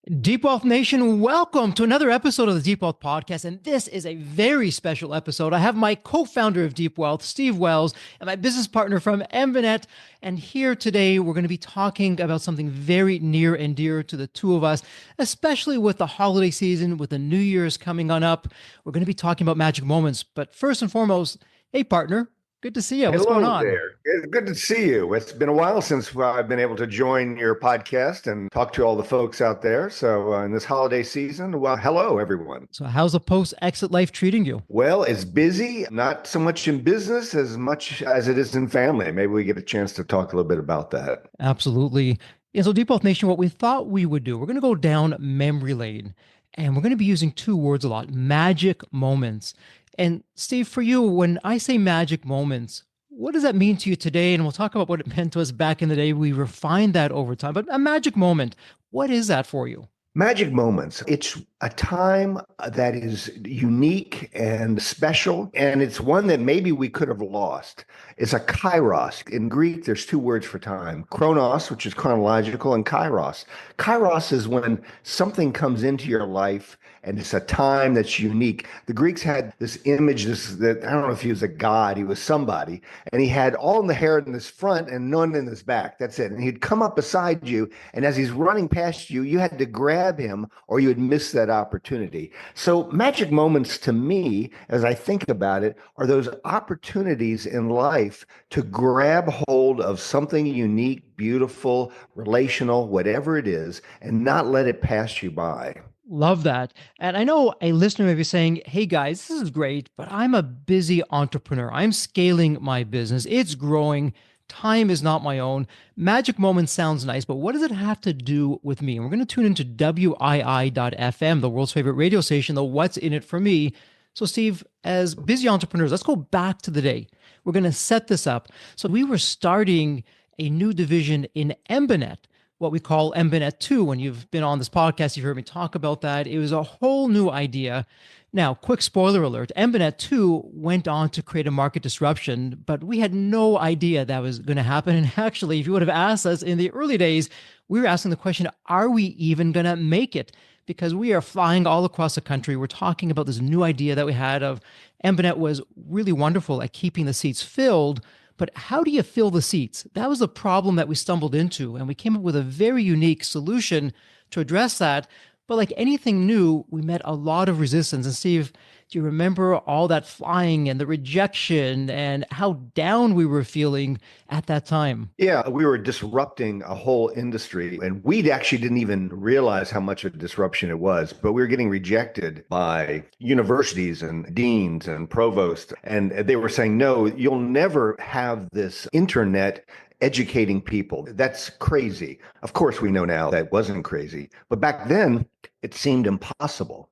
Deep Wealth Nation, welcome to another episode of the Deep Wealth Podcast. And this is a very special episode. I have my co-founder of Deep Wealth, Steve Wells, and my business partner from Embanet. And here today, we're going to be talking about something very near and dear to the two of us, especially with the holiday season, with the New Year's coming on up. We're going to be talking about magic moments. But first and foremost, hey, partner, good to see you. What's going Hello on? there. It's good to see you. It's been a while since I've been able to join your podcast and talk to all the folks out there. So, in this holiday season, well, hello, everyone. So how's the post-exit life treating you? Well, it's busy, not so much in business as much as it is in family. Maybe we get a chance to talk a little bit about that. Absolutely. Yeah, so Deep Wealth Nation, what we thought we would do, we're going to go down memory lane and we're going to be using two words a lot, magic moments. And Steve, for you, when I say magic moments, what does that mean to you today? And we'll talk about what it meant to us back in the day. We refined that over time, but a magic moment, what is that for you? Magic moments. It's a time that is unique and special, and it's one that maybe we could have lost. It's a kairos. In Greek, there's two words for time: chronos, which is chronological, and kairos. Kairos is when something comes into your life and it's a time that's unique. The Greeks had this image, that I don't know if he was a god, he was somebody, and he had all in the hair in his front and none in his back. That's it. And he'd come up beside you, and as he's running past you, you had to grab him or you would miss that opportunity. So magic moments to me, as I think about it, are those opportunities in life to grab hold of something unique, beautiful, relational, whatever it is, and not let it pass you by. Love that. And I know a listener may be saying, hey guys, this is great, but I'm a busy entrepreneur. I'm scaling my business. It's growing. Time is not my own. Magic Moments sounds nice, but what does it have to do with me? And we're going to tune into WII.FM, the world's favorite radio station, the What's in It for Me. So, Steve, as busy entrepreneurs, let's go back to the day. We're going to set this up. So, we were starting a new division in Embanet, what we call Embanet 2. When you've been on this podcast, you've heard me talk about that. It was a whole new idea. Now, quick spoiler alert, Embanet 2 went on to create a market disruption, but we had no idea that was going to happen. And actually, if you would have asked us in the early days, we were asking the question, are we even going to make it? Because we are flying all across the country. We're talking about this new idea that we had of Embanet was really wonderful at keeping the seats filled. But how do you fill the seats? That was the problem that we stumbled into. And we came up with a very unique solution to address that. But like anything new, we met a lot of resistance. And Steve, do you remember all that flying and the rejection and how down we were feeling at that time? Yeah, we were disrupting a whole industry, and we actually didn't even realize how much of a disruption it was. But we were getting rejected by universities and deans and provosts, and they were saying, no, you'll never have this internet educating people. That's crazy. Of course, we know now that wasn't crazy, but back then it seemed impossible.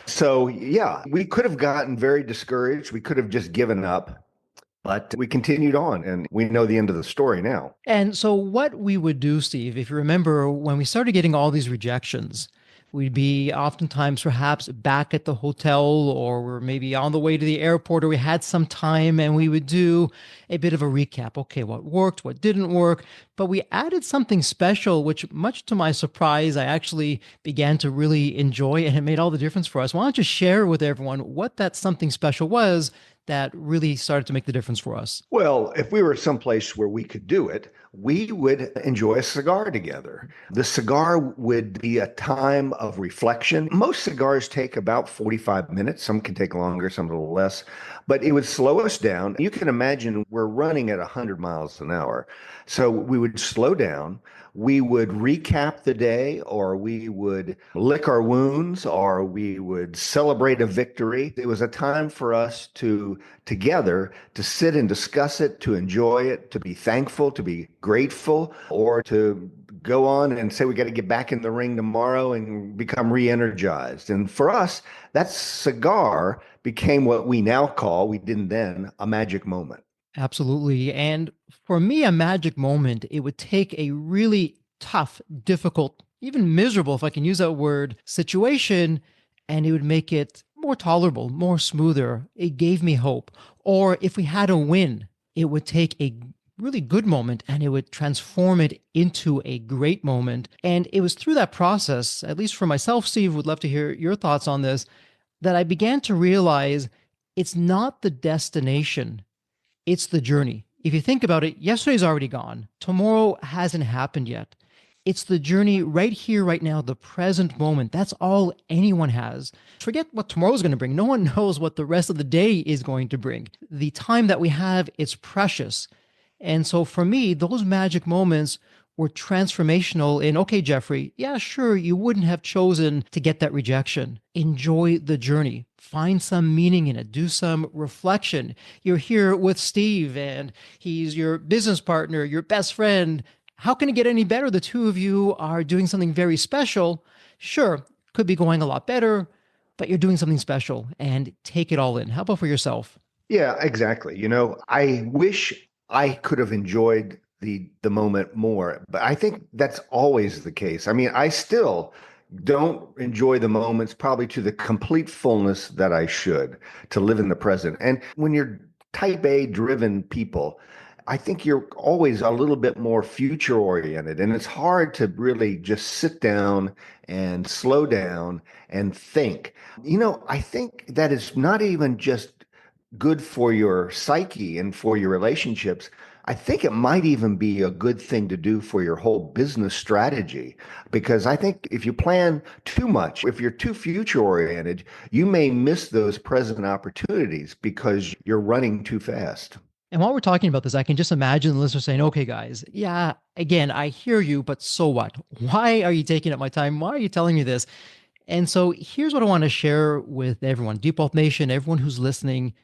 So, yeah, we could have gotten very discouraged. We could have just given up, but we continued on, and we know the end of the story now. And so, what we would do, Steve, if you remember, when we started getting all these rejections, we'd be oftentimes perhaps back at the hotel, or we're maybe on the way to the airport, or we had some time and we would do a bit of a recap. Okay, what worked, what didn't work. But we added something special, which, much to my surprise, I actually began to really enjoy, and it made all the difference for us. Why don't you share with everyone what that something special was that really started to make the difference for us? Well, if we were someplace where we could do it, we would enjoy a cigar together. The cigar would be a time of reflection. Most cigars take about 45 minutes. Some can take longer, some a little less, but it would slow us down. You can imagine we're running at 100 miles an hour. So we would slow down. We would recap the day, or we would lick our wounds, or we would celebrate a victory. It was a time for us to together to sit and discuss it, to enjoy it, to be thankful, to be grateful, or to go on and say we got to get back in the ring tomorrow and become re-energized. And for us, that cigar became what we now call, we didn't then, a magic moment. Absolutely. And for me, a magic moment, it would take a really tough, difficult, even miserable, if I can use that word, situation, and it would make it more tolerable, more smoother. It gave me hope. Or if we had a win, it would take a really good moment and it would transform it into a great moment. And it was through that process, at least for myself, Steve, would love to hear your thoughts on this, that I began to realize it's not the destination, it's the journey. If you think about it, yesterday's already gone. Tomorrow hasn't happened yet. It's the journey right here, right now, the present moment. That's all anyone has. Forget what tomorrow's going to bring. No one knows what the rest of the day is going to bring. The time that we have, it's precious. And so for me, those magic moments were transformational in, okay, Jeffrey, yeah, sure, you wouldn't have chosen to get that rejection. Enjoy the journey. Find some meaning in it. Do some reflection. You're here with Steve, and he's your business partner, your best friend. How can it get any better? The two of you are doing something very special. Sure, could be going a lot better, but you're doing something special and take it all in. How about for yourself? Yeah, exactly. I wish I could have enjoyed the moment more, but I think that's always the case. I mean, I still don't enjoy the moments probably to the complete fullness that I should to live in the present. And when you're type A driven people, I think you're always a little bit more future oriented, and it's hard to really just sit down and slow down and think. I think that is not even just good for your psyche and for your relationships. I think it might even be a good thing to do for your whole business strategy, because I think if you plan too much, if you're too future oriented, you may miss those present opportunities because you're running too fast. And while we're talking about this, I can just imagine the listener saying, okay, guys, yeah, again, I hear you, but so what? Why are you taking up my time? Why are you telling me this? And so here's what I want to share with everyone, Deep Wealth Nation, everyone who's listening.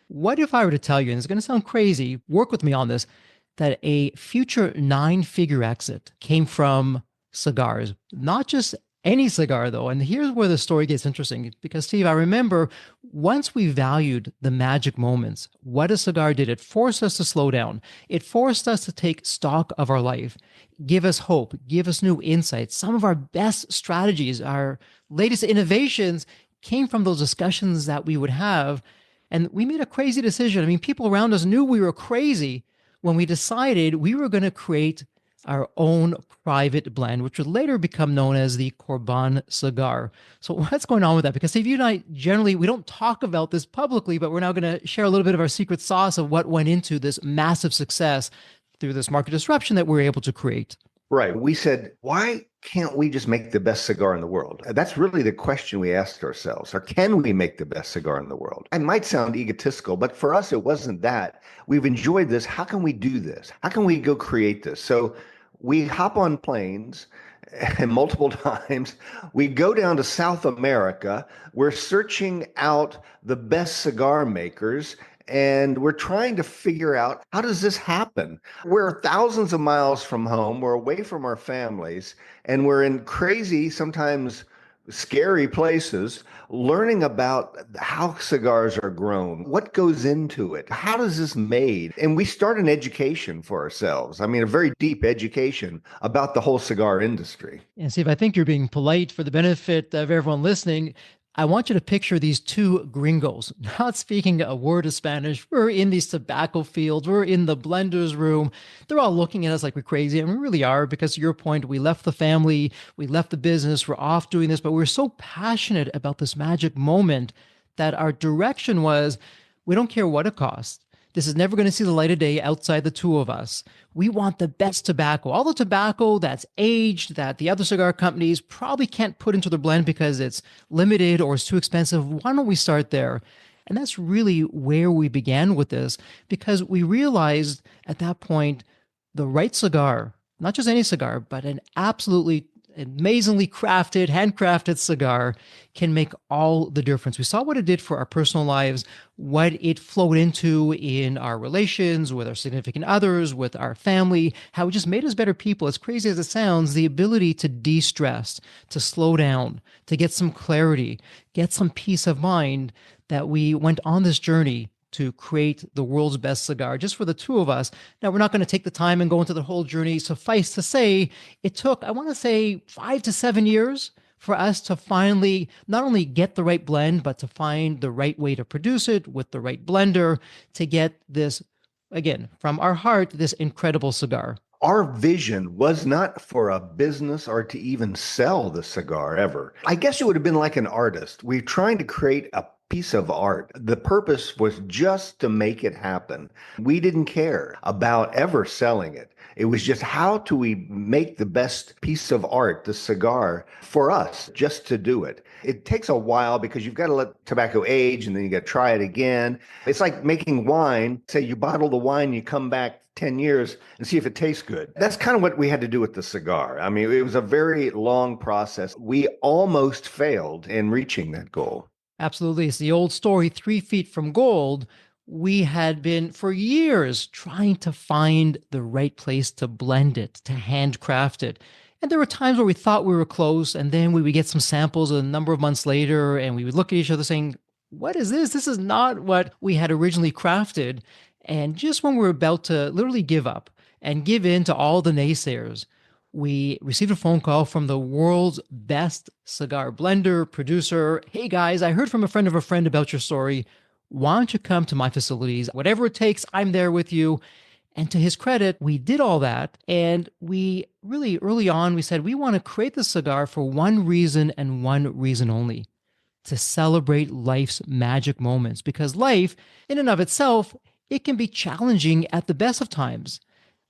What if I were to tell you, and it's going to sound crazy, work with me on this, that a future 9-figure exit came from cigars, not just any cigar, though. And here's where the story gets interesting because, Steve, I remember once we valued the magic moments, what a cigar did, it forced us to slow down. It forced us to take stock of our life, give us hope, give us new insights. Some of our best strategies, our latest innovations came from those discussions that we would have. And we made a crazy decision. I mean, people around us knew we were crazy when we decided we were going to create our own private blend, which would later become known as the Corban Cigar. So what's going on with that? Because Steve, you and I generally, we don't talk about this publicly, but we're now going to share a little bit of our secret sauce of what went into this massive success through this market disruption that we were able to create. Right. We said, why can't we just make the best cigar in the world? That's really the question we asked ourselves. Or can we make the best cigar in the world? It might sound egotistical, but for us, it wasn't that. We've enjoyed this. How can we do this? How can we go create this? So we hop on planes and multiple times. We go down to South America. We're searching out the best cigar makers. And we're trying to figure out, how does this happen? We're thousands of miles from home. We're away from our families, and we're in crazy, sometimes scary places, learning about how cigars are grown, what goes into it, how does this made? And we start an education for ourselves. I mean, a very deep education about the whole cigar industry. And Steve, I think you're being polite for the benefit of everyone listening. I want you to picture these two gringos, not speaking a word of Spanish. We're in these tobacco fields. We're in the blender's room. They're all looking at us like we're crazy. And we really are, because to your point, we left the family, we left the business, we're off doing this, but we're so passionate about this magic moment that our direction was, we don't care what it costs. This is never going to see the light of day outside the two of us. We want the best tobacco, all the tobacco that's aged that the other cigar companies probably can't put into their blend because it's limited or it's too expensive. Why don't we start there? And that's really where we began with this, because we realized at that point the right cigar, not just any cigar, but an absolutely amazingly crafted, handcrafted cigar can make all the difference. We saw what it did for our personal lives, what it flowed into in our relations with our significant others, with our family, how it just made us better people. As crazy as it sounds, the ability to de-stress, to slow down, to get some clarity, get some peace of mind, that we went on this journey to create the world's best cigar just for the two of us. Now, we're not going to take the time and go into the whole journey. Suffice to say, it took, I want to say, 5 to 7 years for us to finally not only get the right blend, but to find the right way to produce it with the right blender to get this again, from our heart, this incredible cigar. Our vision was not for a business or to even sell the cigar ever. I guess it would have been like an artist. We're trying to create a piece of art. The purpose was just to make it happen. We didn't care about ever selling it. It was just how do we make the best piece of art, the cigar, for us, just to do it. It takes a while because you've got to let tobacco age and then you got to try it again. It's like making wine. Say you bottle the wine, you come back 10 years and see if it tastes good. That's kind of what we had to do with the cigar. I mean, it was a very long process. We almost failed in reaching that goal. Absolutely. It's the old story, 3 feet from gold. We had been for years trying to find the right place to blend it, to handcraft it. And there were times where we thought we were close, and then we would get some samples a number of months later, and we would look at each other saying, what is this? This is not what we had originally crafted. And just when we were about to literally give up and give in to all the naysayers, we received a phone call from the world's best cigar blender, producer. Hey guys, I heard from a friend of a friend about your story. Why don't you come to my facilities? Whatever it takes, I'm there with you. And to his credit, we did all that. And we really early on, we said, we want to create the cigar for one reason and one reason only, to celebrate life's magic moments. Because life, in and of itself, it can be challenging at the best of times.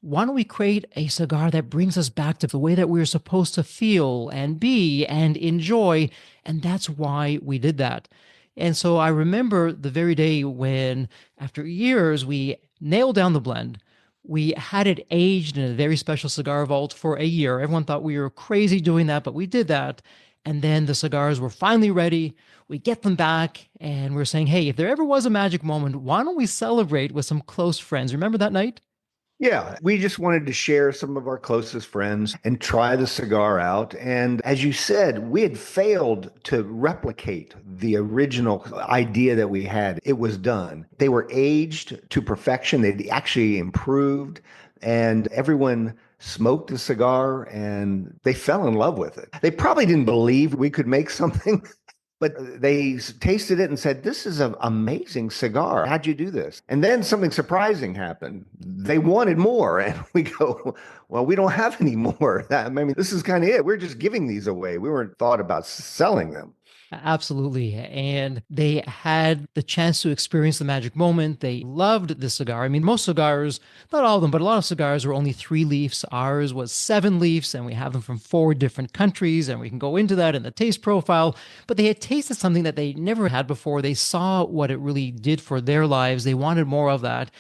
Why don't we create a cigar that brings us back to the way that we were supposed to feel and be and enjoy? And that's why we did that. And so I remember the very day when, after years, we nailed down the blend. We had it aged in a very special cigar vault for a year. Everyone thought we were crazy doing that, but we did that. And then the cigars were finally ready. We get them back, and we're saying, hey, if there ever was a magic moment, why don't we celebrate with some close friends? Remember that night? Yeah, we just wanted to share some of our closest friends and try the cigar out. And as you said, we had failed to replicate the original idea that we had. It was done. They were aged to perfection. They actually improved, and everyone smoked the cigar and they fell in love with it. They probably didn't believe we could make something. But they tasted it and said, this is an amazing cigar. How'd you do this? And then something surprising happened. They wanted more. And we go, well, we don't have any more. I mean, this is kind of it. We're just giving these away. We weren't thought about selling them. Absolutely. And they had the chance to experience the magic moment. They loved the cigar. I mean, most cigars, not all of them, but a lot of cigars were only 3 leaves. Ours was 7 leaves, and we have them from 4 different countries. And we can go into that in the taste profile. But they had tasted something that they never had before. They saw what it really did for their lives. They wanted more of that.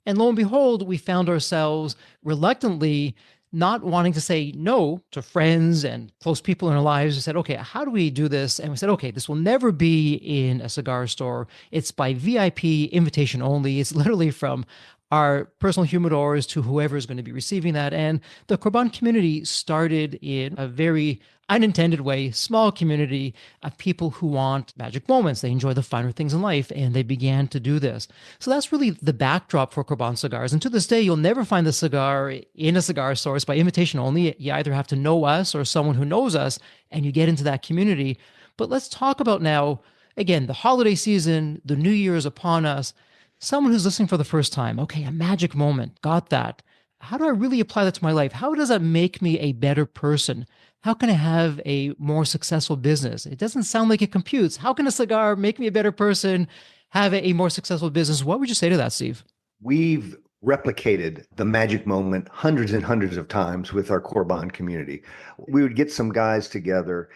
And lo and behold, we found ourselves reluctantly not wanting to say no to friends and close people in our lives. We said, okay, how do we do this? And we said, okay, this will never be in a cigar store. It's by VIP invitation only. It's literally from our personal humidors to whoever is going to be receiving that. And the Corban community started in a very unintended way, small community of people who want magic moments. They enjoy the finer things in life, and they began to do this. So that's really the backdrop for Corban cigars. And to this day, you'll never find the cigar in a cigar store. It's by invitation only. You either have to know us or someone who knows us, and you get into that community. But let's talk about now, again, the holiday season, the new year is upon us. Someone who's listening for the first time, okay, a magic moment, got that. How do I really apply that to my life? How does that make me a better person? How can I have a more successful business? It doesn't sound like it computes. How can a cigar make me a better person, have a more successful business? What would you say to that, Steve? We've replicated the magic moment hundreds and hundreds of times with our Corban community. We would get some guys together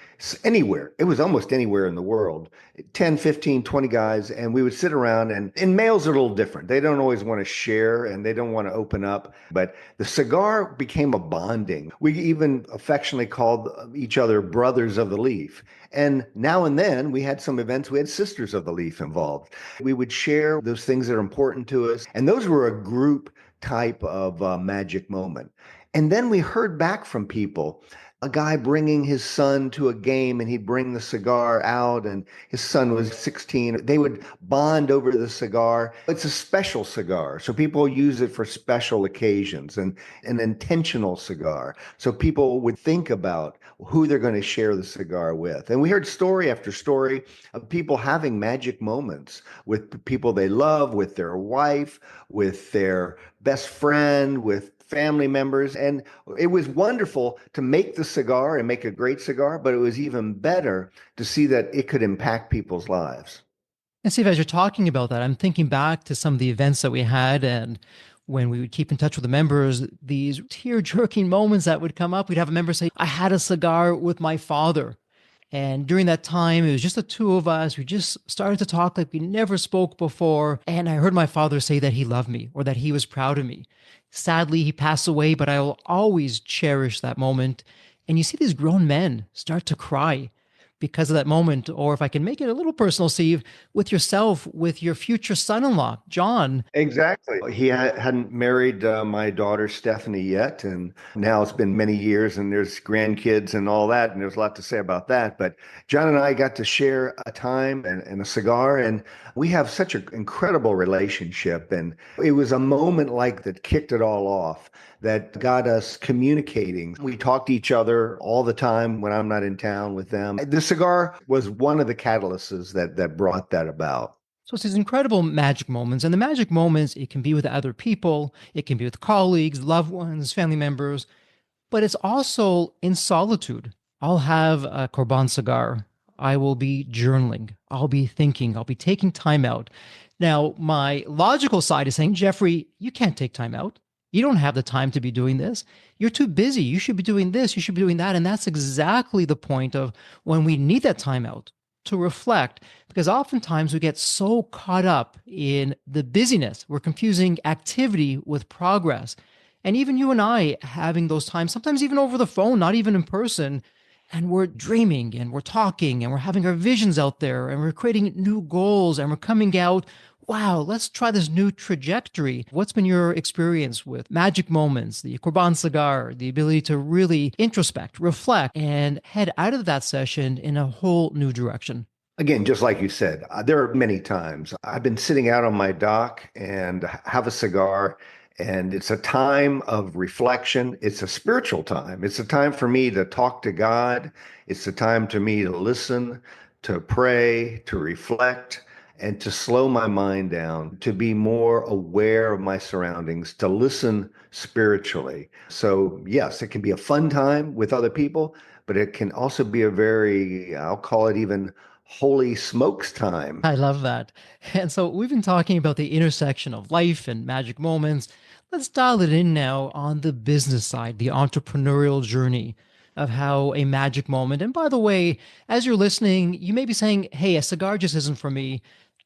anywhere. It was almost anywhere in the world, 10, 15, 20 guys. And we would sit around, and males are a little different. They don't always want to share and they don't want to open up, but the cigar became a bonding. We even affectionately called each other brothers of the leaf. And now and then we had some events, we had Sisters of the Leaf involved. We would share those things that are important to us. And those were a group type of magic moment. And then we heard back from people a guy bringing his son to a game and he'd bring the cigar out and his son was 16. They would bond over the cigar. It's a special cigar. So people use it for special occasions and an intentional cigar. So people would think about who they're going to share the cigar with. And we heard story after story of people having magic moments with people they love, with their wife, with their best friend, with family members. And it was wonderful to make the cigar and make a great cigar, but it was even better to see that it could impact people's lives. And Steve, as you're talking about that, I'm thinking back to some of the events that we had and when we would keep in touch with the members, these tear jerking moments that would come up. We'd have a member say, I had a cigar with my father. And during that time, it was just the two of us. We just started to talk like we never spoke before. And I heard my father say that he loved me or that he was proud of me. Sadly, he passed away, but I will always cherish that moment. And you see these grown men start to cry because of that moment. Or if I can make it a little personal, Steve, with yourself, with your future son in law, John. Exactly. He hadn't married my daughter Stephanie yet, and now it's been many years, and there's grandkids and all that, and there's a lot to say about that. But John and I got to share a time and a cigar, and we have such an incredible relationship. And it was a moment like that kicked it all off, that got us communicating. We talk to each other all the time when I'm not in town with them. The cigar was one of the catalysts that brought that about. So it's these incredible magic moments. And the magic moments, it can be with other people, it can be with colleagues, loved ones, family members, but it's also in solitude. I'll have a Corban cigar. I will be journaling. I'll be thinking. I'll be taking time out. Now, my logical side is saying, Jeffrey, you can't take time out. You don't have the time to be doing this. You're too busy. You should be doing this. You should be doing that. And that's exactly the point of when we need that time out to reflect, because oftentimes we get so caught up in the busyness. We're confusing activity with progress. And even you and I having those times, sometimes even over the phone, not even in person, and we're dreaming and we're talking and we're having our visions out there and we're creating new goals and we're coming out, wow, let's try this new trajectory. What's been your experience with magic moments, the Corban cigar, the ability to really introspect, reflect, and head out of that session in a whole new direction? Again, just like you said, there are many times I've been sitting out on my dock and have a cigar, and it's a time of reflection. It's a spiritual time. It's a time for me to talk to God. It's a time to me to listen, to pray, to reflect, and to slow my mind down, to be more aware of my surroundings, to listen spiritually. So, yes, it can be a fun time with other people, but it can also be a very, I'll call it even holy smokes time. I love that. And so we've been talking about the intersection of life and magic moments. Let's dial it in now on the business side, the entrepreneurial journey of how a magic moment. And by the way, as you're listening, you may be saying, hey, a cigar just isn't for me.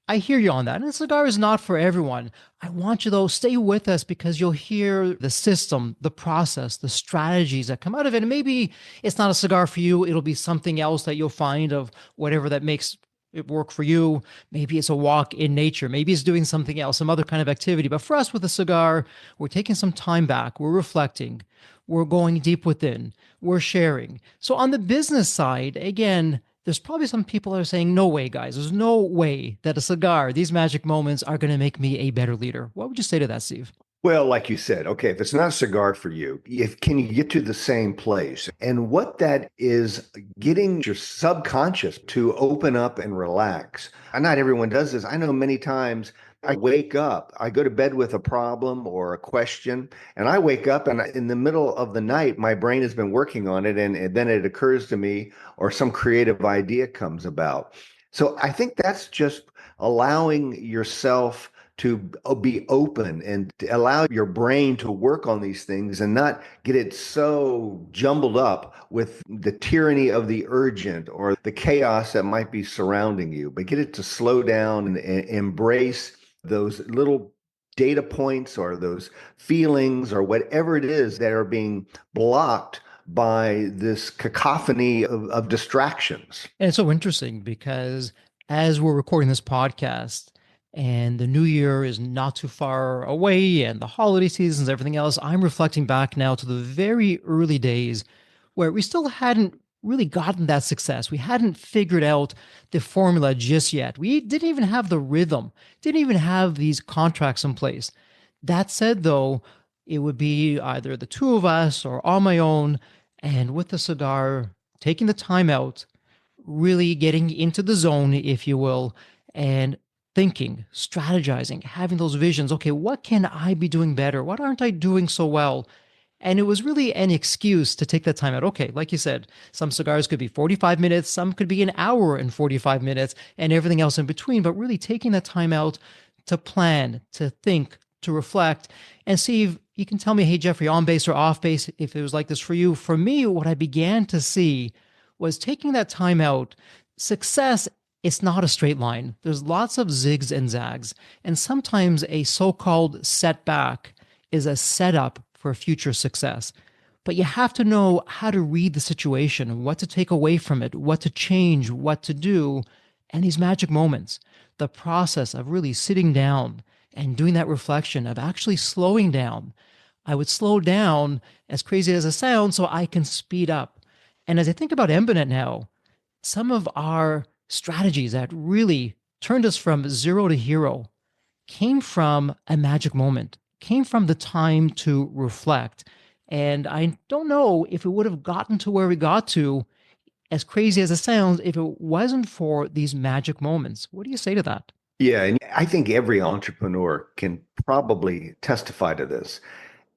I hear you on that. And a cigar is not for everyone. I want you, though, stay with us because you'll hear the system, the process, the strategies that come out of it. And maybe it's not a cigar for you. It'll be something else that you'll find of whatever that makes it work for you. Maybe it's a walk in nature. Maybe it's doing something else, some other kind of activity. But for us with a cigar, we're taking some time back. We're reflecting. We're going deep within. We're sharing. So on the business side, again, there's probably some people that are saying, no way, guys. There's no way that a cigar, these magic moments are going to make me a better leader. What would you say to that, Steve? Well, like you said, okay, if it's not a cigar for you, if can you get to the same place? And what that is getting your subconscious to open up and relax. And not everyone does this. I know many times I wake up, I go to bed with a problem or a question, and I wake up and in the middle of the night, my brain has been working on it, and then it occurs to me, or some creative idea comes about. So I think that's just allowing yourself to be open and to allow your brain to work on these things and not get it so jumbled up with the tyranny of the urgent or the chaos that might be surrounding you, but get it to slow down and embrace those little data points or those feelings or whatever it is that are being blocked by this cacophony of distractions. And it's so interesting because as we're recording this podcast and the new year is not too far away and the holiday seasons, everything else, I'm reflecting back now to the very early days where we still hadn't really gotten that success. We hadn't figured out the formula just yet. We didn't even have the rhythm, didn't even have these contracts in place. That said, though, it would be either the two of us or on my own, and with the cigar, taking the time out, really getting into the zone, if you will, and thinking, strategizing, having those visions. Okay, what can I be doing better? What aren't I doing so well? And it was really an excuse to take that time out. Okay, like you said, some cigars could be 45 minutes, some could be an hour and 45 minutes, and everything else in between. But really taking that time out to plan, to think, to reflect, and see if you can tell me, hey, Jeffrey, on base or off base, if it was like this for you. For me, what I began to see was taking that time out. Success, it's not a straight line. There's lots of zigs and zags. And sometimes a so called setback is a setup for future success. But you have to know how to read the situation, what to take away from it, what to change, what to do. And these magic moments, the process of really sitting down and doing that reflection, of actually slowing down. I would slow down, as crazy as it sounds, so I can speed up. And as I think about Embanet now, some of our strategies that really turned us from zero to hero came from a magic moment, came from the time to reflect. And I don't know if it would have gotten to where we got to, as crazy as it sounds, if it wasn't for these magic moments. What do you say to that? Yeah, and I think every entrepreneur can probably testify to this.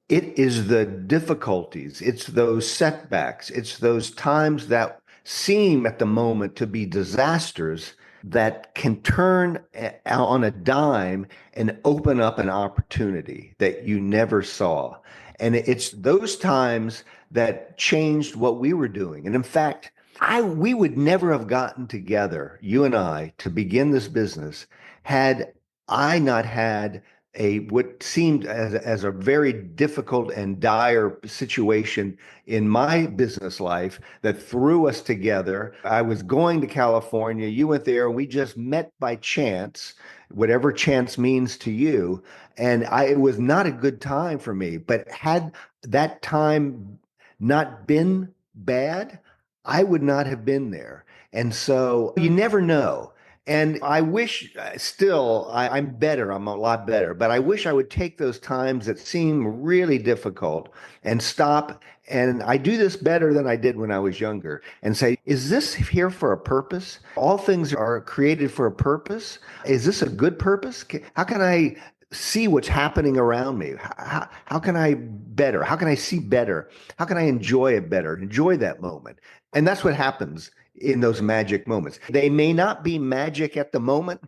It is the difficulties, it's those setbacks, it's those times that seem at the moment to be disasters that can turn on a dime and open up an opportunity that you never saw. And it's those times that changed what we were doing. And in fact, I we would never have gotten together, you and I, to begin this business had I not had a what seemed as a very difficult and dire situation in my business life that threw us together. I was going to California, you went there, and we just met by chance, whatever chance means to you. And it was not a good time for me. But had that time not been bad, I would not have been there. And so you never know. And I wish still I'm better. I'm a lot better, but I wish I would take those times that seem really difficult and stop. And I do this better than I did when I was younger and say, is this here for a purpose? All things are created for a purpose. Is this a good purpose? How can I see what's happening around me? How can I better? How can I see better? How can I enjoy it better? Enjoy that moment. And that's what happens in those magic moments. They may not be magic at the moment,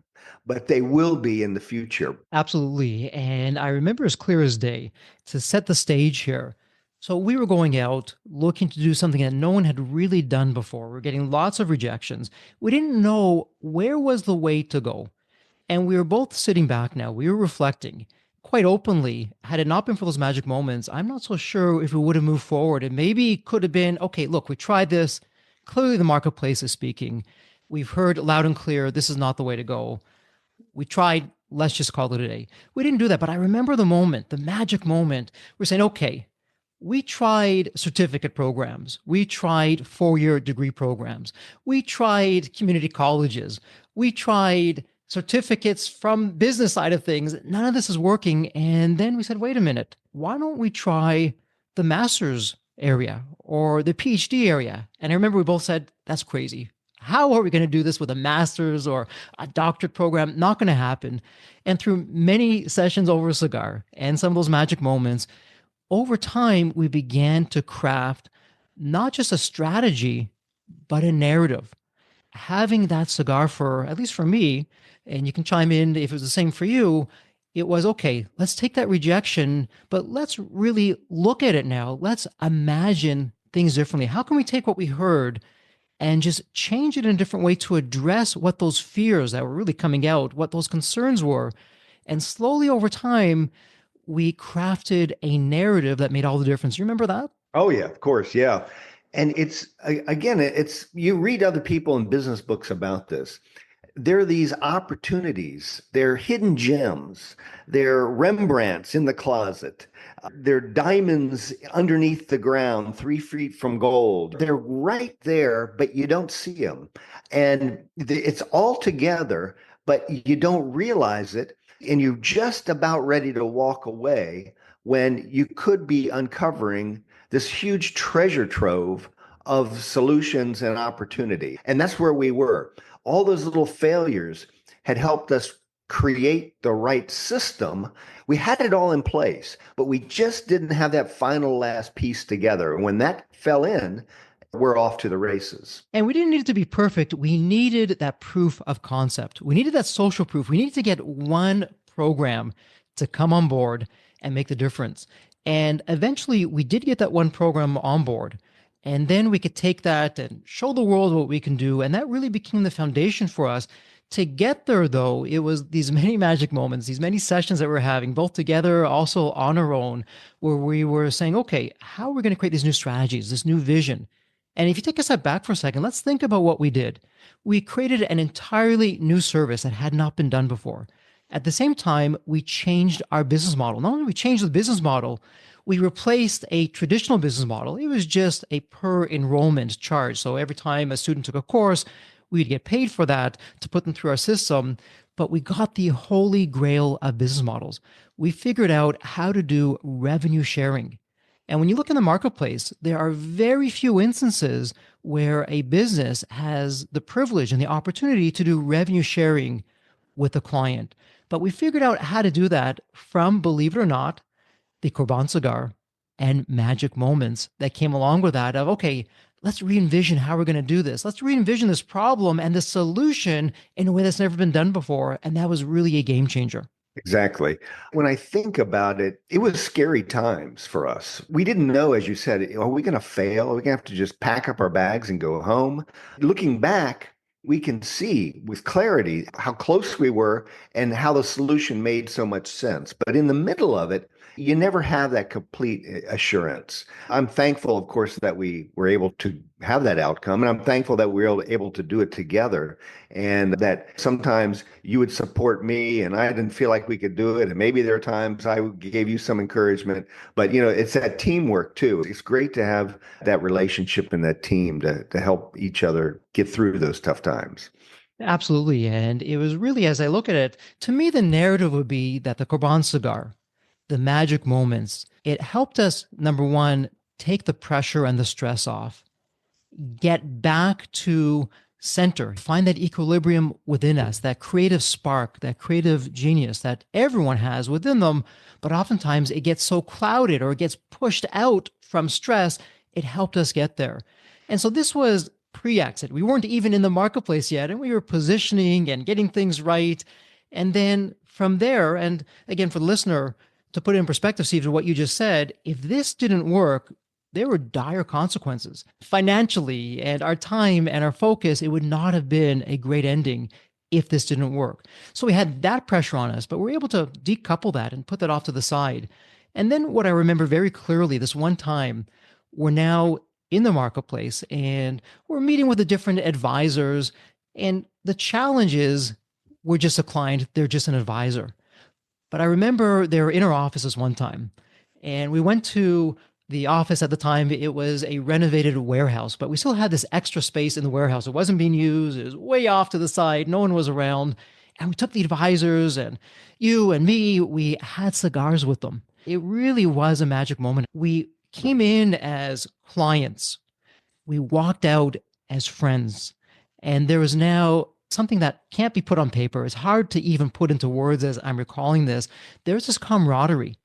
but they will be in the future. Absolutely. And I remember as clear as day, to set the stage here. So we were going out looking to do something that no one had really done before. We're getting lots of rejections. We didn't know where was the way to go. And we were both sitting back now. We were reflecting quite openly. Had it not been for those magic moments, I'm not so sure if we would have moved forward. It maybe could have been, okay, look, we tried this. Clearly the marketplace is speaking. We've heard loud and clear, this is not the way to go. We tried, let's just call it a day. We didn't do that, but I remember the moment, the magic moment. We're saying, okay, we tried certificate programs. We tried 4-year degree programs. We tried community colleges. We tried certificates from business side of things. None of this is working. And then we said, wait a minute, why don't we try the master's area or the PhD area? And I remember we both said, that's crazy. How are we going to do this with a master's or a doctorate program? Not going to happen. And through many sessions over a cigar and some of those magic moments, over time, we began to craft not just a strategy, but a narrative. Having that cigar for, at least for me, and you can chime in if it was the same for you, it was okay, let's take that rejection, but let's really look at it now. Let's imagine things differently. How can we take what we heard and just change it in a different way to address what those fears that were really coming out, what those concerns were? And slowly over time, we crafted a narrative that made all the difference. You remember that? Oh yeah, of course, yeah. And it's again, it's you read other people in business books about this. there are these opportunities. They're hidden gems. They're Rembrandts in the closet. They're diamonds underneath the ground, 3 feet from gold. They're right there, but you don't see them. And it's all together, but you don't realize it. And you're just about ready to walk away when you could be uncovering this huge treasure trove of solutions and opportunity. And that's where we were. All those little failures had helped us create the right system. We had it all in place, but we just didn't have that final last piece together. When that fell in, we're off to the races. And we didn't need it to be perfect. We needed that proof of concept. We needed that social proof. We needed to get one program to come on board and make the difference. And eventually we did get that one program on board. And then we could take that and show the world what we can do. And that really became the foundation for us. To get there, though, it was these many magic moments, these many sessions that we're having, both together, also on our own, where we were saying, okay, how are we going to create these new strategies, this new vision? And if you take a step back for a second, let's think about what we did. We created an entirely new service that had not been done before. At the same time, we changed our business model. Not only we changed the business model, we replaced a traditional business model. It was just a per enrollment charge. So every time a student took a course, we'd get paid for that to put them through our system. But we got the holy grail of business models. We figured out how to do revenue sharing. And when you look in the marketplace, there are very few instances where a business has the privilege and the opportunity to do revenue sharing with a client. But we figured out how to do that from, believe it or not, the Corban Cigar and magic moments that came along with that of, okay, let's re-envision how we're going to do this. Let's re-envision this problem and the solution in a way that's never been done before. And that was really a game changer. Exactly. When I think about it, it was scary times for us. We didn't know, as you said, are we going to fail? Are we going to have to just pack up our bags and go home? Looking back, we can see with clarity how close we were and how the solution made so much sense. But in the middle of it, you never have that complete assurance. I'm thankful, of course, that we were able to have that outcome. And I'm thankful that we were able to do it together, and that sometimes you would support me and I didn't feel like we could do it. And maybe there are times I gave you some encouragement, but it's that teamwork too. It's great to have that relationship and that team to help each other get through those tough times. Absolutely. And it was really, as I look at it, to me, the narrative would be that the Corban Cigar, the magic moments, it helped us, number one, take the pressure and the stress off, get back to center, find that equilibrium within us, that creative spark, that creative genius that everyone has within them. But oftentimes it gets so clouded or it gets pushed out from stress. It helped us get there. And so this was pre-exit. We weren't even in the marketplace yet, and we were positioning and getting things right. And then from there, and again, for the listener, to put it in perspective, Steve, to what you just said, if this didn't work, there were dire consequences financially and our time and our focus. It would not have been a great ending if this didn't work. So we had that pressure on us, but we were able to decouple that and put that off to the side. And then what I remember very clearly, this one time, we're now in the marketplace and we're meeting with the different advisors. And the challenge is we're just a client, they're just an advisor. But I remember they were in our offices one time, and we went to the office at the time. It was a renovated warehouse, but we still had this extra space in the warehouse. It wasn't being used. It was way off to the side. No one was around. And we took the advisors and you and me, we had cigars with them. It really was a magic moment. We came in as clients. We walked out as friends. And there was now something that can't be put on paper. It's hard to even put into words as I'm recalling this. There's this camaraderie.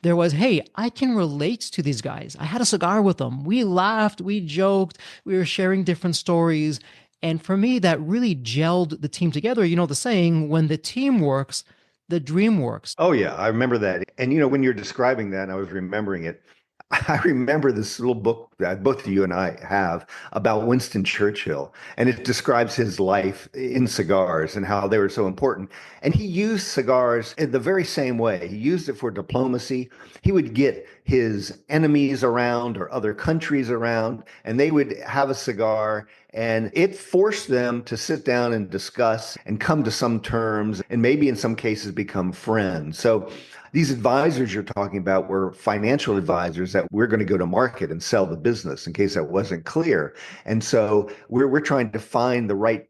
There was, hey, I can relate to these guys. I had a cigar with them. We laughed, we joked, we were sharing different stories. And for me, that really gelled the team together. You know the saying, when the team works, the dream works. Oh, yeah, I remember that. And, when you're describing that, and I was remembering it, I remember this little book that both you and I have about Winston Churchill, and it describes his life in cigars and how they were so important. And he used cigars in the very same way. He used it for diplomacy. He would get his enemies around or other countries around, and they would have a cigar, and it forced them to sit down and discuss and come to some terms, and maybe in some cases become friends. So these advisors you're talking about were financial advisors that we're going to go to market and sell the business, in case that wasn't clear. And so we're trying to find the right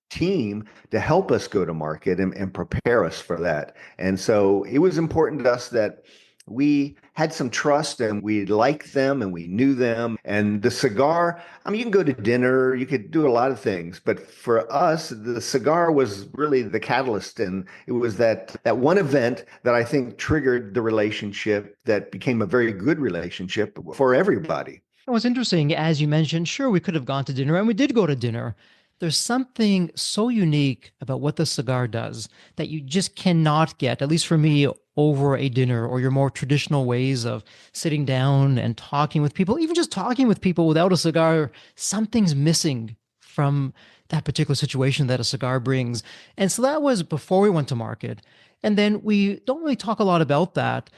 team to help us go to market and prepare us for that. And so it was important to us that we had some trust and we liked them and we knew them. And the cigar, I mean, you can go to dinner, you could do a lot of things, but for us, the cigar was really the catalyst. And it was that one event that I think triggered the relationship that became a very good relationship for everybody. It was interesting, as you mentioned, sure, we could have gone to dinner, and we did go to dinner. There's something so unique about what the cigar does that you just cannot get, at least for me, over a dinner or your more traditional ways of sitting down and talking with people, even just talking with people without a cigar. Something's missing from that particular situation that a cigar brings. And so that was before we went to market. And then we don't really talk a lot about that.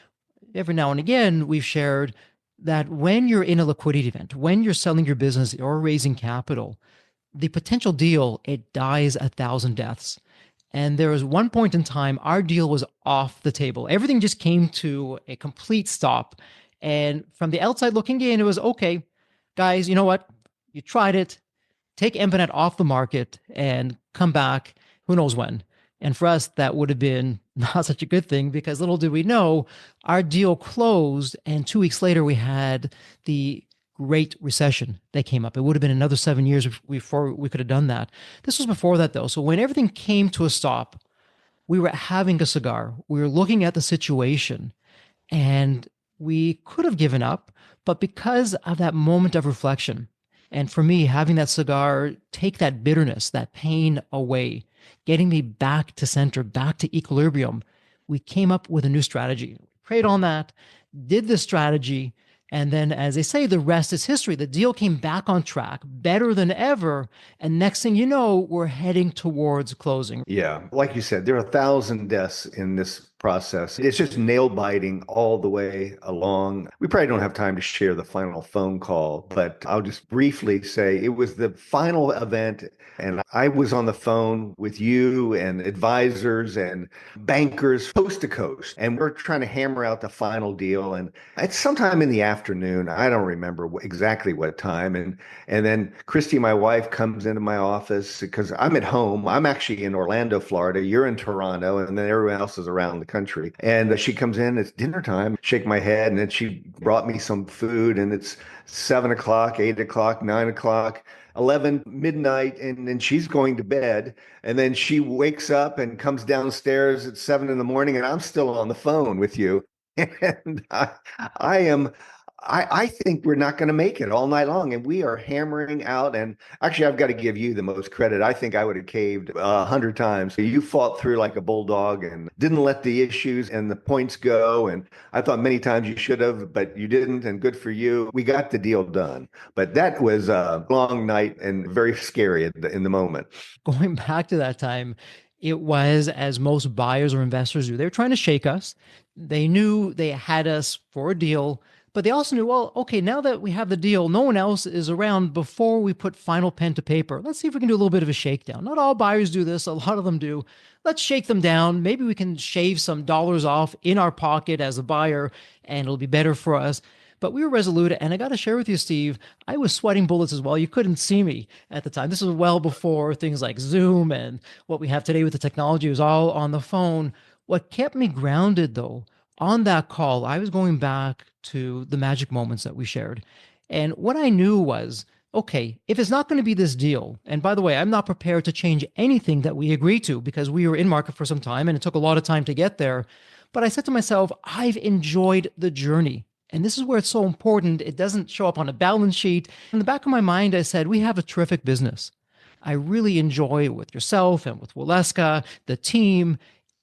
Every now and again, we've shared that when you're in a liquidity event, when you're selling your business or raising capital, the potential deal, it dies a thousand deaths. And there was one point in time, our deal was off the table. Everything just came to a complete stop. And from the outside looking in, it was okay, guys, you know what? You tried it. Take Embanet off the market and come back who knows when. And for us, that would have been not such a good thing because little did we know our deal closed. And 2 weeks later, we had the Great Recession that came up. It would have been another 7 years before we could have done that. This was before that, though. So when everything came to a stop, we were having a cigar. We were looking at the situation and we could have given up. But because of that moment of reflection, and for me, having that cigar take that bitterness, that pain away, getting me back to center, back to equilibrium, we came up with a new strategy. Prayed on that, did this strategy, and then, as they say, the rest is history. The deal came back on track, better than ever. And next thing you know, we're heading towards closing. Yeah, like you said, there are 1,000 deaths in this process. It's just nail biting all the way along. We probably don't have time to share the final phone call, but I'll just briefly say it was the final event, and I was on the phone with you and advisors and bankers coast to coast, and we're trying to hammer out the final deal. And it's sometime in the afternoon. I don't remember exactly what time. And then Christy, my wife, comes into my office because I'm at home. I'm actually in Orlando, Florida. You're in Toronto, and then everyone else is around the country. And she comes in, it's dinner time, shake my head, and then she brought me some food, and it's 7 o'clock, 8 o'clock, 9 o'clock. 11 midnight, and then she's going to bed, and then she wakes up and comes downstairs at 7 in the morning, and I'm still on the phone with you. And I am I think we're not going to make it all night long, and we are hammering out. And actually, I've got to give you the most credit. I think I would have caved 100 times. You fought through like a bulldog and didn't let the issues and the points go. And I thought many times you should have, but you didn't. And good for you. We got the deal done. But that was a long night and very scary in the moment. Going back to that time, it was as most buyers or investors do. They were trying to shake us. They knew they had us for a deal, but they also knew, well, okay, now that we have the deal, no one else is around before we put final pen to paper. Let's see if we can do a little bit of a shakedown. Not all buyers do this, a lot of them do. Let's shake them down. Maybe we can shave some dollars off in our pocket as a buyer, and it'll be better for us. But we were resolute. And I got to share with you, Steve, I was sweating bullets as well. You couldn't see me at the time. This was well before things like Zoom and what we have today with the technology. It was all on the phone. What kept me grounded, though, on that call, I was going back to the magic moments that we shared. And what I knew was, okay, if it's not going to be this deal, and by the way, I'm not prepared to change anything that we agreed to because we were in market for some time and it took a lot of time to get there. But I said to myself, I've enjoyed the journey. And this is where it's so important. It doesn't show up on a balance sheet. In the back of my mind, I said, we have a terrific business. I really enjoy it with yourself and with Waleska, the team.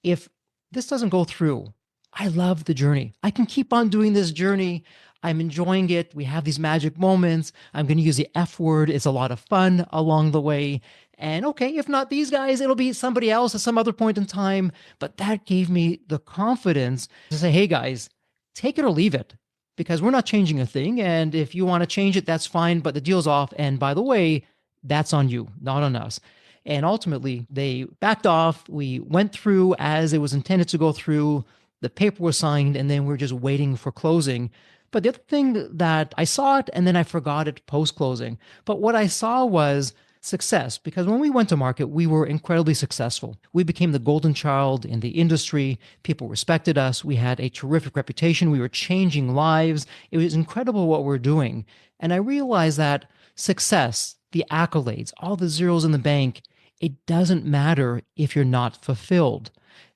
If this doesn't go through, I love the journey. I can keep on doing this journey. I'm enjoying it. We have these magic moments. I'm going to use the F word. It's a lot of fun along the way. And okay, if not these guys, it'll be somebody else at some other point in time. But that gave me the confidence to say, hey guys, take it or leave it because we're not changing a thing. And if you want to change it, that's fine. But the deal's off. And by the way, that's on you, not on us. And ultimately, they backed off. We went through as it was intended to go through. The paper was signed, and then we're just waiting for closing. But the other thing that I saw it and then I forgot it post closing. But what I saw was success because when we went to market, we were incredibly successful. We became the golden child in the industry. People respected us. We had a terrific reputation. We were changing lives. It was incredible what we're doing. And I realized that success, the accolades, all the zeros in the bank, it doesn't matter if you're not fulfilled.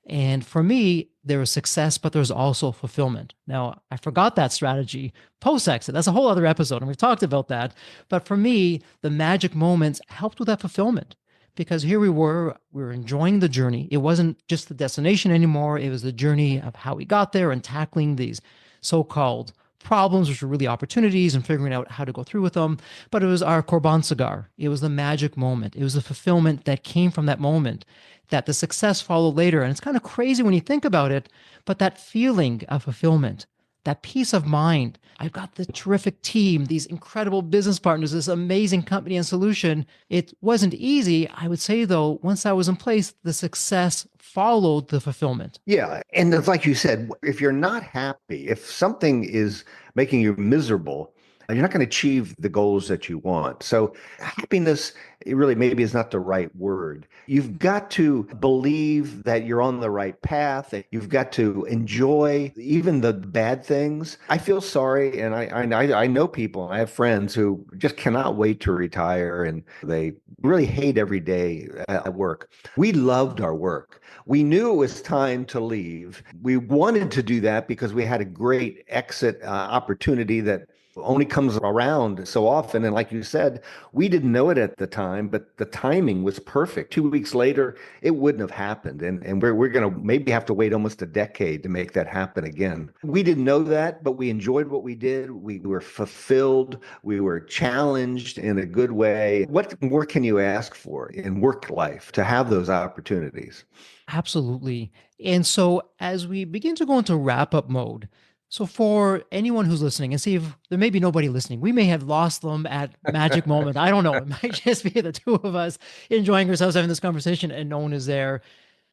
And for me, there was success, but there's also fulfillment. Now, I forgot that strategy post exit. That's a whole other episode, and we've talked about that. But for me, the magic moments helped with that fulfillment because here we were enjoying the journey. It wasn't just the destination anymore, it was the journey of how we got there and tackling these so called problems, which were really opportunities, and figuring out how to go through with them. But it was our Corban Cigar. It was the magic moment. It was the fulfillment that came from that moment, that the success followed later. And it's kind of crazy when you think about it, but that feeling of fulfillment, that peace of mind. I've got the terrific team, these incredible business partners, this amazing company and solution. It wasn't easy. I would say, though, once that was in place, the success followed the fulfillment. Yeah. And it's like you said, if you're not happy, if something is making you miserable, you're not going to achieve the goals that you want. So happiness, it really maybe is not the right word. You've got to believe that you're on the right path. That you've got to enjoy even the bad things. I feel sorry, and I know people. I have friends who just cannot wait to retire, and they really hate every day at work. We loved our work. We knew it was time to leave. We wanted to do that because we had a great exit opportunity that only comes around so often. And like you said, we didn't know it at the time, but the timing was perfect. 2 weeks later, it wouldn't have happened. And we're going to maybe have to wait almost a decade to make that happen again. We didn't know that, but we enjoyed what we did. We were fulfilled. We were challenged in a good way. What more can you ask for in work life to have those opportunities? Absolutely. And so as we begin to go into wrap up mode, so for anyone who's listening, and see if there may be nobody listening, we may have lost them at magic moment. I don't know. It might just be the two of us enjoying ourselves having this conversation and no one is there.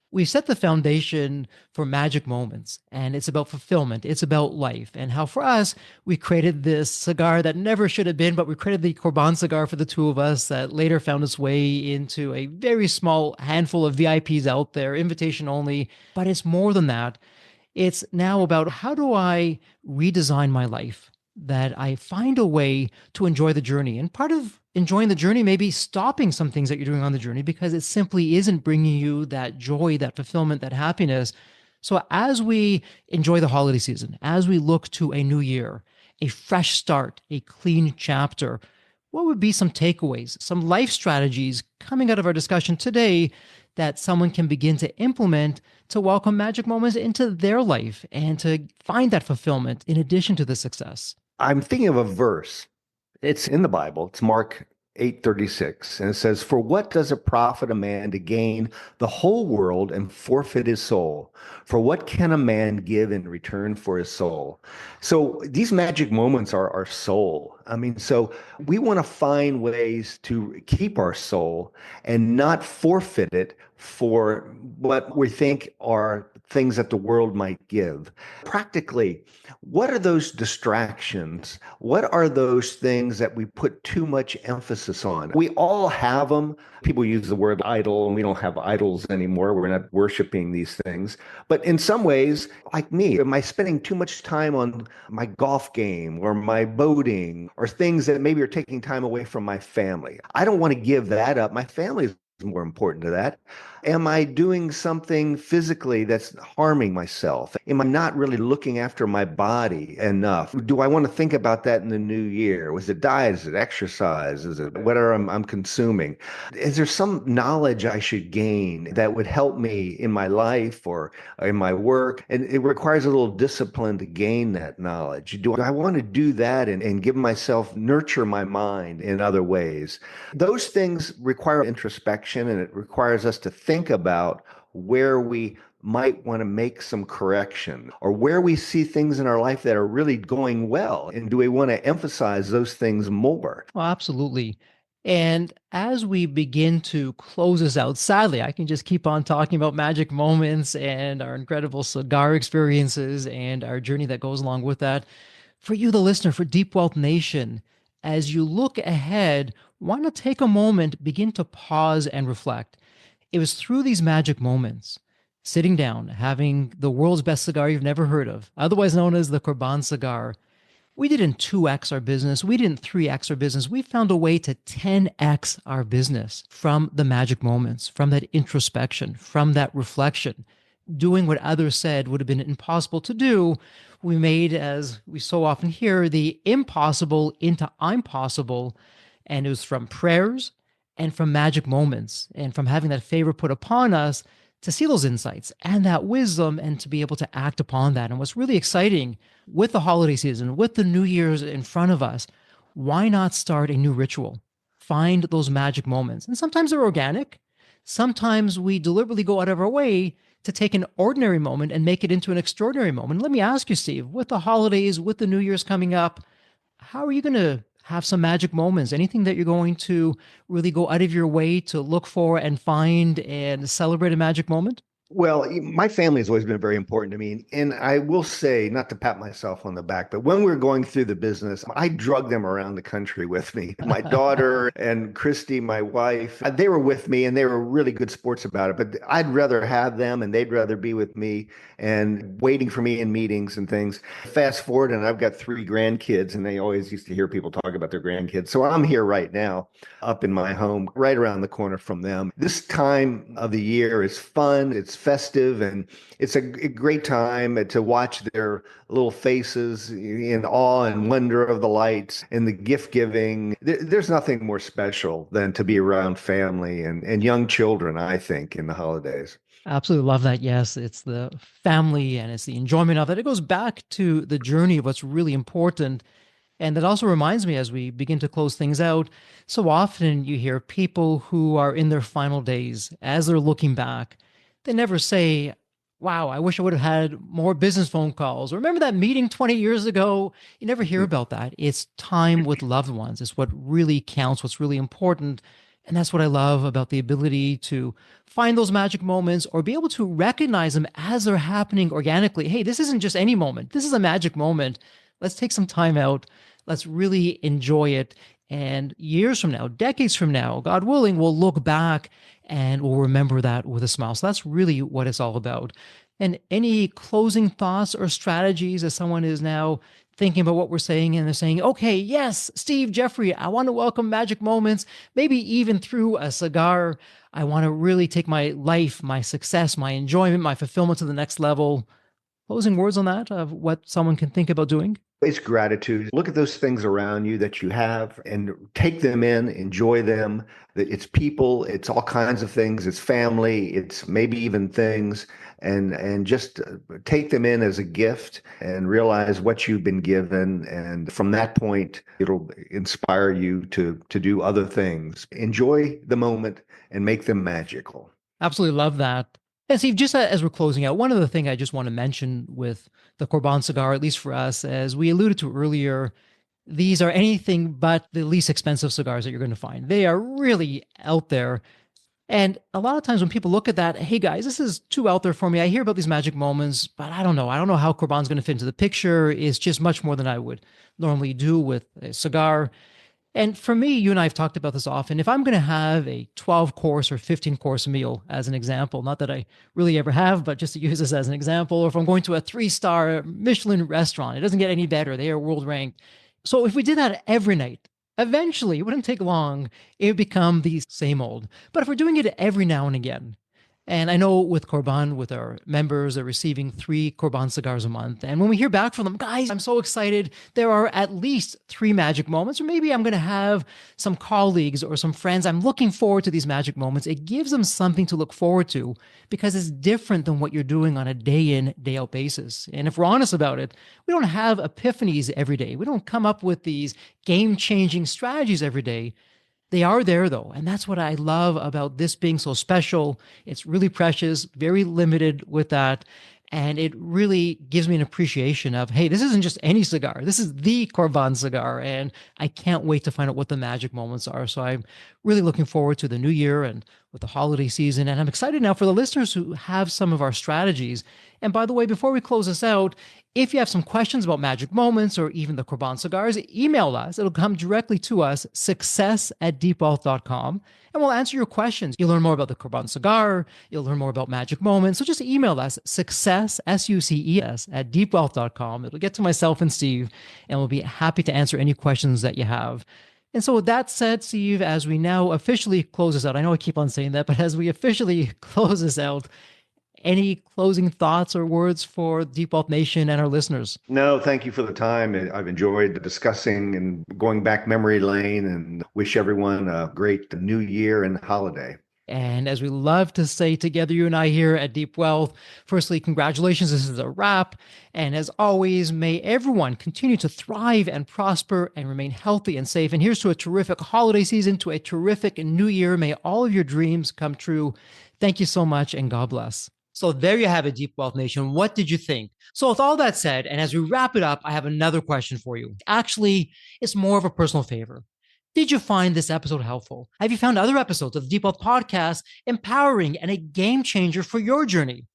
We set the foundation for magic moments, and it's about fulfillment. It's about life, and how for us, we created this cigar that never should have been, but we created the Corban cigar for the two of us that later found its way into a very small handful of VIPs out there, invitation only. But it's more than that. It's now about how do I redesign my life that I find a way to enjoy the journey. And part of enjoying the journey may be stopping some things that you're doing on the journey because it simply isn't bringing you that joy, that fulfillment, that happiness. So as we enjoy the holiday season, as we look to a new year, a fresh start, a clean chapter, what would be some takeaways, some life strategies coming out of our discussion today that someone can begin to implement to welcome magic moments into their life and to find that fulfillment in addition to the success? I'm thinking of a verse. It's in the Bible. It's Mark 8:36, and it says, "For what does it profit a man to gain the whole world and forfeit his soul? For what can a man give in return for his soul?" So these magic moments are our soul. I mean, so we want to find ways to keep our soul and not forfeit it for what we think are things that the world might give. Practically, what are those distractions? What are those things that we put too much emphasis on? We all have them. People use the word idol, and we don't have idols anymore. We're not worshiping these things. But in some ways, like me, am I spending too much time on my golf game or my boating or things that maybe are taking time away from my family? I don't want to give that up. My family is more important to that. Am I doing something physically that's harming myself? Am I not really looking after my body enough? Do I want to think about that in the new year? Was it diet? Is it exercise? Is it whatever I'm consuming? Is there some knowledge I should gain that would help me in my life or in my work? And it requires a little discipline to gain that knowledge. Do I want to do that and give myself, nurture my mind in other ways? Those things require introspection, and it requires us to think about where we might want to make some correction or where we see things in our life that are really going well. And do we want to emphasize those things more? Well, absolutely. And as we begin to close this out, sadly, I can just keep on talking about magic moments and our incredible cigar experiences and our journey that goes along with that. For you, the listener, for Deep Wealth Nation, as you look ahead, why not take a moment, begin to pause and reflect? It was through these magic moments, sitting down, having the world's best cigar you've never heard of, otherwise known as the Corban Cigar. We didn't 2x our business. We didn't 3x our business. We found a way to 10x our business from the magic moments, from that introspection, from that reflection. Doing what others said would have been impossible to do. We made, as we so often hear, the impossible into I'm possible. And it was from prayers and from magic moments and from having that favor put upon us to see those insights and that wisdom and to be able to act upon that. And what's really exciting with the holiday season, with the New Year's in front of us, why not start a new ritual? Find those magic moments. And sometimes they're organic. Sometimes we deliberately go out of our way to take an ordinary moment and make it into an extraordinary moment. Let me ask you, Steve, with the holidays, with the New Year's coming up, how are you going to have some magic moments? Anything that you're going to really go out of your way to look for and find and celebrate a magic moment? Well, my family has always been very important to me. And I will say, not to pat myself on the back, but when we were going through the business, I drug them around the country with me. My daughter and Christy, my wife, they were with me and they were really good sports about it. But I'd rather have them and they'd rather be with me and waiting for me in meetings and things. Fast forward, and I've got three grandkids, and they always used to hear people talk about their grandkids. So I'm here right now, up in my home, right around the corner from them. This time of the year is fun. It's festive, and it's a great time to watch their little faces in awe and wonder of the lights and the gift giving. There's nothing more special than to be around family and young children, I think, in the holidays. Absolutely love that. Yes, it's the family and it's the enjoyment of it. It goes back to the journey of what's really important. And that also reminds me as we begin to close things out, so often you hear people who are in their final days, as they're looking back, they never say, wow, I wish I would have had more business phone calls. Or remember that meeting 20 years ago? You never hear about that. It's time with loved ones. It's what really counts, what's really important. And that's what I love about the ability to find those magic moments or be able to recognize them as they're happening organically. Hey, this isn't just any moment. This is a magic moment. Let's take some time out. Let's really enjoy it. And years from now, decades from now, God willing, we'll look back and we'll remember that with a smile. So that's really what it's all about. And any closing thoughts or strategies as someone is now thinking about what we're saying and they're saying, okay, yes, Steve, Jeffrey, I want to welcome magic moments, maybe even through a cigar. I want to really take my life, my success, my enjoyment, my fulfillment to the next level. Closing words on that of what someone can think about doing? It's gratitude. Look at those things around you that you have and take them in, enjoy them. It's people, it's all kinds of things, it's family, it's maybe even things, and just take them in as a gift and realize what you've been given. And from that point, it'll inspire you to do other things. Enjoy the moment and make them magical. Absolutely love that. And Steve, just as we're closing out, one other thing I just want to mention with the Corban cigar, at least for us, as we alluded to earlier, these are anything but the least expensive cigars that you're going to find. They are really out there. And a lot of times when people look at that, hey guys, this is too out there for me. I hear about these magic moments, but I don't know. I don't know how Corban's going to fit into the picture. It's just much more than I would normally do with a cigar. And for me, you and I have talked about this often. If I'm going to have a 12 course or 15 course meal, as an example, not that I really ever have, but just to use this as an example, or if I'm going to a 3-star Michelin restaurant, it doesn't get any better. They are world ranked. So if we did that every night, Eventually, it wouldn't take long, it would become the same old. But if we're doing it every now and again, and I know with Corban, with our members, they're receiving 3 Corban cigars a month. And when we hear back from them, guys, I'm so excited. There are at least 3 magic moments, or maybe I'm going to have some colleagues or some friends. I'm looking forward to these magic moments. It gives them something to look forward to because it's different than what you're doing on a day in, day out basis. And if we're honest about it, we don't have epiphanies every day. We don't come up with these game changing strategies every day. They are there though. And that's what I love about this being so special. It's really precious, very limited with that. And it really gives me an appreciation of, hey, this isn't just any cigar. This is the Corban cigar. And I can't wait to find out what the magic moments are. So I'm really looking forward to the new year and with the holiday season. And I'm excited now for the listeners who have some of our strategies. And by the way, before we close this out, if you have some questions about magic moments or even the Corban cigars, email us. It'll come directly to us, success@deepwealth.com, and we'll answer your questions. You'll learn more about the Corban cigar. You'll learn more about magic moments. So just email us, success, SUCES, at deepwealth.com. It'll get to myself and Steve, and we'll be happy to answer any questions that you have. And so with that said, Steve, as we now officially close this out, I know I keep on saying that, but as we officially close this out, any closing thoughts or words for Deep Wealth Nation and our listeners? No, thank you for the time. I've enjoyed discussing and going back memory lane, and wish everyone a great new year and holiday. And as we love to say together, you and I here at Deep Wealth, firstly, congratulations. This is a wrap. And as always, may everyone continue to thrive and prosper and remain healthy and safe. And here's to a terrific holiday season, to a terrific new year. May all of your dreams come true. Thank you so much, and God bless. So there you have it, Deep Wealth Nation. What did you think? So with all that said, and as we wrap it up, I have another question for you. Actually, it's more of a personal favor. Did you find this episode helpful? Have you found other episodes of the Deep Wealth Podcast empowering and a game changer for your journey?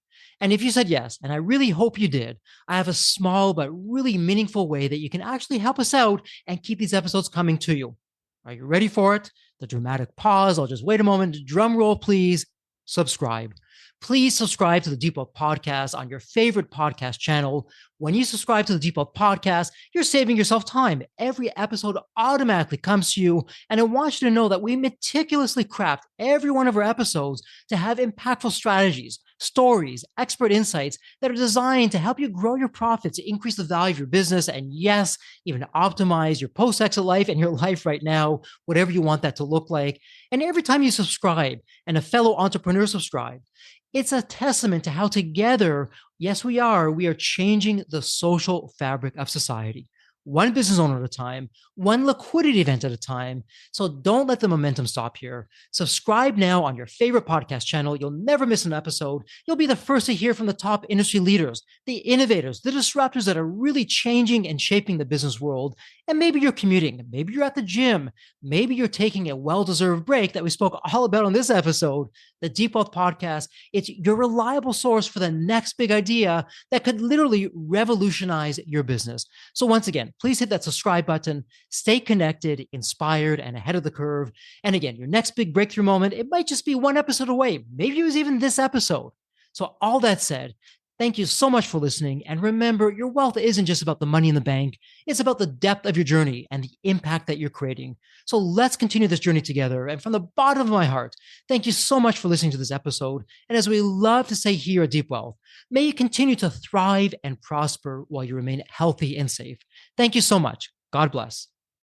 And if you said yes, and I really hope you did, I have a small but really meaningful way that you can actually help us out and keep these episodes coming to you. Are you ready for it? The dramatic pause. I'll just wait a moment. Drum roll, please. Subscribe. Please subscribe to the Deep Wealth Podcast on your favorite podcast channel. When you subscribe to the Deep Wealth Podcast, you're saving yourself time. Every episode automatically comes to you. And I want you to know that we meticulously craft every one of our episodes to have impactful strategies, stories, expert insights that are designed to help you grow your profits, increase the value of your business, and yes, even optimize your post-exit life and your life right now, whatever you want that to look like. And every time you subscribe and a fellow entrepreneur subscribes, it's a testament to how together, yes, we are changing the social fabric of society. One business owner at a time, one liquidity event at a time. So don't let the momentum stop here. Subscribe now on your favorite podcast channel. You'll never miss an episode. You'll be the first to hear from the top industry leaders, the innovators, the disruptors that are really changing and shaping the business world. And maybe you're commuting, maybe you're at the gym, maybe you're taking a well-deserved break that we spoke all about on this episode. The Deep Wealth Podcast, it's your reliable source for the next big idea that could literally revolutionize your business. So once again, please hit that subscribe button, stay connected, inspired, and ahead of the curve. And again, your next big breakthrough moment, it might just be one episode away. Maybe it was even this episode. So all that said, thank you so much for listening. And remember, your wealth isn't just about the money in the bank. It's about the depth of your journey and the impact that you're creating. So let's continue this journey together. And from the bottom of my heart, thank you so much for listening to this episode. And as we love to say here at Deep Wealth, may you continue to thrive and prosper while you remain healthy and safe. Thank you so much. God bless.